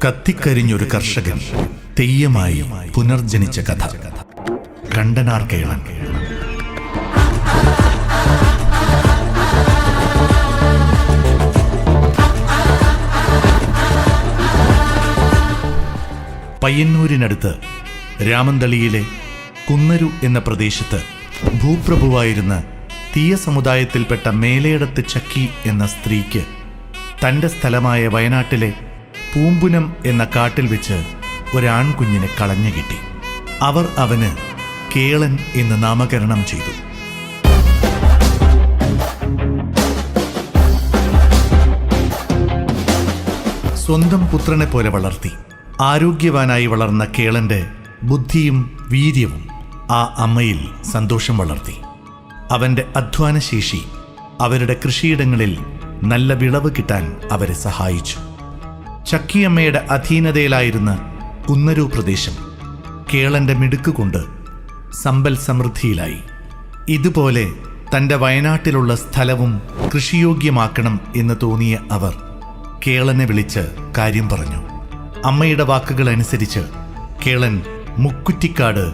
കത്തിക്കരിഞ്ഞൊരു കർഷകൻ തെയ്യമായി പുനർജനിച്ച കഥ. കണ്ടനാർ കേളൻ. പയ്യന്നൂരിനടുത്ത് രാമന്തളിയിലെ കുന്നരു എന്ന പ്രദേശത്ത് ഭൂപ്രഭുവായിരുന്ന തീയ സമുദായത്തിൽപ്പെട്ട മേലേടത്ത് ചക്കി എന്ന സ്ത്രീക്ക് തൻ്റെ സ്ഥലമായ വയനാട്ടിലെ പൂമ്പുനം എന്ന കാട്ടിൽ വെച്ച് ഒരാൺകുഞ്ഞിനെ കളഞ്ഞു കിട്ടി. അവർ അവന് കേളൻ എന്ന് നാമകരണം ചെയ്തു. സ്വന്തം പുത്രനെ പോലെ വളർത്തി. ആരോഗ്യവാനായി വളർന്ന കേളന്റെ ബുദ്ധിയും വീര്യവും ആ അമ്മയിൽ സന്തോഷം വളർത്തി. അവന്റെ അധ്വാനശേഷി അവരുടെ കൃഷിയിടങ്ങളിൽ നല്ല വിളവ് കിട്ടാൻ അവരെ സഹായിച്ചു. ചക്കിയമ്മയുടെ അധീനതയിലായിരുന്ന കുന്നരു പ്രദേശം കേളന്റെ മിടുക്കുകൊണ്ട് സമ്പൽ സമൃദ്ധിയിലായി. ഇതുപോലെ തൻ്റെ വയനാട്ടിലുള്ള സ്ഥലവും കൃഷിയോഗ്യമാക്കണം എന്ന് തോന്നിയ അവർ കേളനെ വിളിച്ച് കാര്യം പറഞ്ഞു. അമ്മയുടെ വാക്കുകൾ അനുസരിച്ച് കേളൻ മുക്കുറ്റിക്കാട്,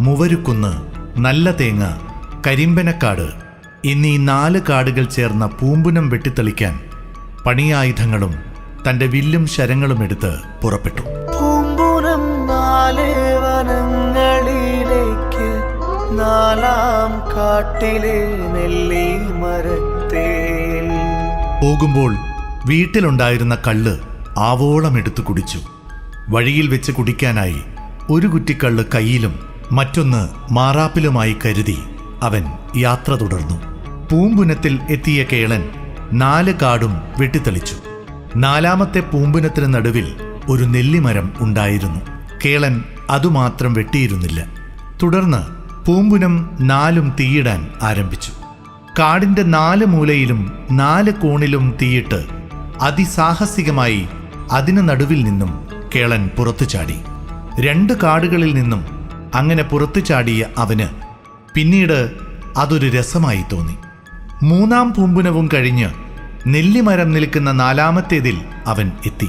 മുവരുക്കുന്ന്, നല്ല തേങ്ങ, കരിമ്പനക്കാട് എന്നീ 4 കാടുകൾ ചേർന്ന പൂമ്പുനം വെട്ടിത്തെളിക്കാൻ പണിയായുധങ്ങളും തൻ്റെ വില്ലും ശരങ്ങളും എടുത്ത് പുറപ്പെട്ടു. പൂമ്പുനം 4 വനങ്ങളിലേക്ക് 4-ാം കാട്ടിലെ നെല്ലിമരത്തെ. പോകുമ്പോൾ വീട്ടിലുണ്ടായിരുന്ന കള്ള് ആവോളം എടുത്തു കുടിച്ചു. വഴിയിൽ വെച്ച് കുടിക്കാനായി ഒരു കുറ്റിക്കള്ള് കയ്യിലും മറ്റൊന്ന് മാറാപ്പിലുമായി കരുതി അവൻ യാത്ര തുടർന്നു. പൂമ്പുനത്തിൽ എത്തിയ കേളൻ 4 കാടും വെട്ടിത്തെളിച്ചു. 4-ാമത്തെ പൂമ്പുനത്തിന് നടുവിൽ ഒരു നെല്ലിമരം ഉണ്ടായിരുന്നു. കേളൻ അതുമാത്രം വെട്ടിയിരുന്നില്ല. തുടർന്ന് പൂമ്പുനം 4ഉം തീയിടാൻ ആരംഭിച്ചു. കാടിന്റെ 4 മൂലയിലും 4 കോണിലും തീയിട്ട് അതിസാഹസികമായി അതിന് നടുവിൽ നിന്നും കേളൻ പുറത്തു ചാടി. 2 കാടുകളിൽ നിന്നും അങ്ങനെ പുറത്തു ചാടിയ അവന് പിന്നീട് അതൊരു രസമായി തോന്നി. 3-ാം പൂമ്പുനവും കഴിഞ്ഞ് നെല്ലിമരം നിൽക്കുന്ന 4-ാമത്തേതിൽ അവൻ എത്തി.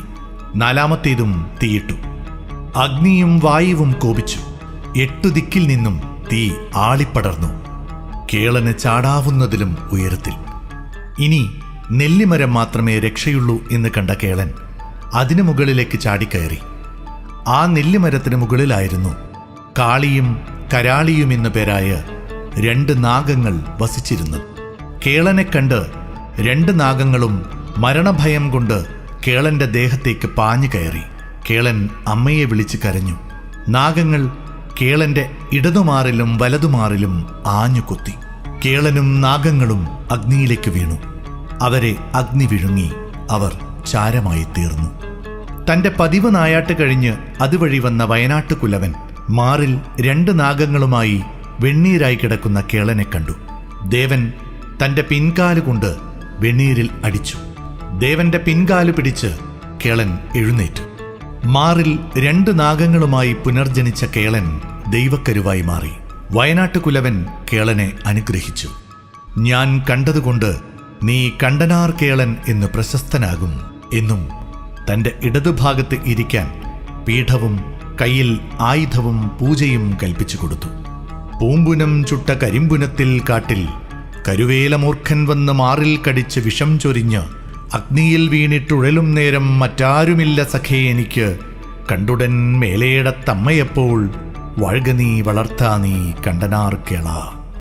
4-ാമത്തേതും തീയിട്ടു. അഗ്നിയും വായുവും കോപിച്ചു. 8 ദിക്കിൽ നിന്നും തീ ആളിപ്പടർന്നു. കേളന് ചാടാവുന്നതിലും ഉയരത്തിൽ. ഇനി നെല്ലിമരം മാത്രമേ രക്ഷയുള്ളൂ എന്ന് കണ്ട കേളൻ അതിനു മുകളിലേക്ക് ചാടിക്കയറി. ആ നെല്ലിമരത്തിന് മുകളിലായിരുന്നു കാളിയും കരാളിയും എന്നു പേരായ 2 നാഗങ്ങൾ വസിച്ചിരുന്നത്. കേളനെ കണ്ട് 2 നാഗങ്ങളും മരണഭയം കൊണ്ട് കേളന്റെ ദേഹത്തേക്ക് പാഞ്ഞു കയറി. കേളൻ അമ്മയെ വിളിച്ച് കരഞ്ഞു. നാഗങ്ങൾ കേളന്റെ ഇടതുമാറിലും വലതുമാറിലും ആഞ്ഞു കൊത്തി. കേളനും നാഗങ്ങളും അഗ്നിയിലേക്ക് വീണു. അവരെ അഗ്നി വിഴുങ്ങി. അവർ ചാരമായി തീർന്നു. തന്റെ പതിവ് നായാട്ട് കഴിഞ്ഞ് അതുവഴി വന്ന വയനാട്ടു കുലവൻ മാറിൽ 2 നാഗങ്ങളുമായി വെണ്ണീരായി കിടക്കുന്ന കേളനെ കണ്ടു. ദേവൻ തന്റെ പിൻകാലുകൊണ്ട് വെണ്ണീരിൽ അടിച്ചു. ദേവന്റെ പിൻകാല് പിടിച്ച് കേളൻ എഴുന്നേറ്റു. മാറിൽ 2 നാഗങ്ങളുമായി പുനർജനിച്ച കേളൻ ദൈവക്കരുവായി മാറി. വയനാട്ടു കുലവൻ കേളനെ അനുഗ്രഹിച്ചു. ഞാൻ കണ്ടതുകൊണ്ട് നീ കണ്ടനാർ കേളൻ എന്ന് പ്രശസ്തനാകും എന്നും തൻ്റെ ഇടതുഭാഗത്ത് ഇരിക്കാൻ പീഠവും കയ്യിൽ ആയുധവും പൂജയും കൽപ്പിച്ചു കൊടുത്തു. പൂമ്പുനം ചുട്ട കരിമ്പുനത്തിൽ കാട്ടിൽ കരുവേലമൂർഖൻ വന്ന് മാറിൽ കടിച്ച് വിഷം ചൊരിഞ്ഞ് അഗ്നിയിൽ വീണിട്ടുഴലും നേരം മറ്റാരുമില്ല സഖേ എനിക്ക്, കണ്ടുടൻ മേലേടത്തമ്മയെപ്പോൾ വാഴ്ക നീ വളർത്താ നീ കണ്ടനാർ കേള.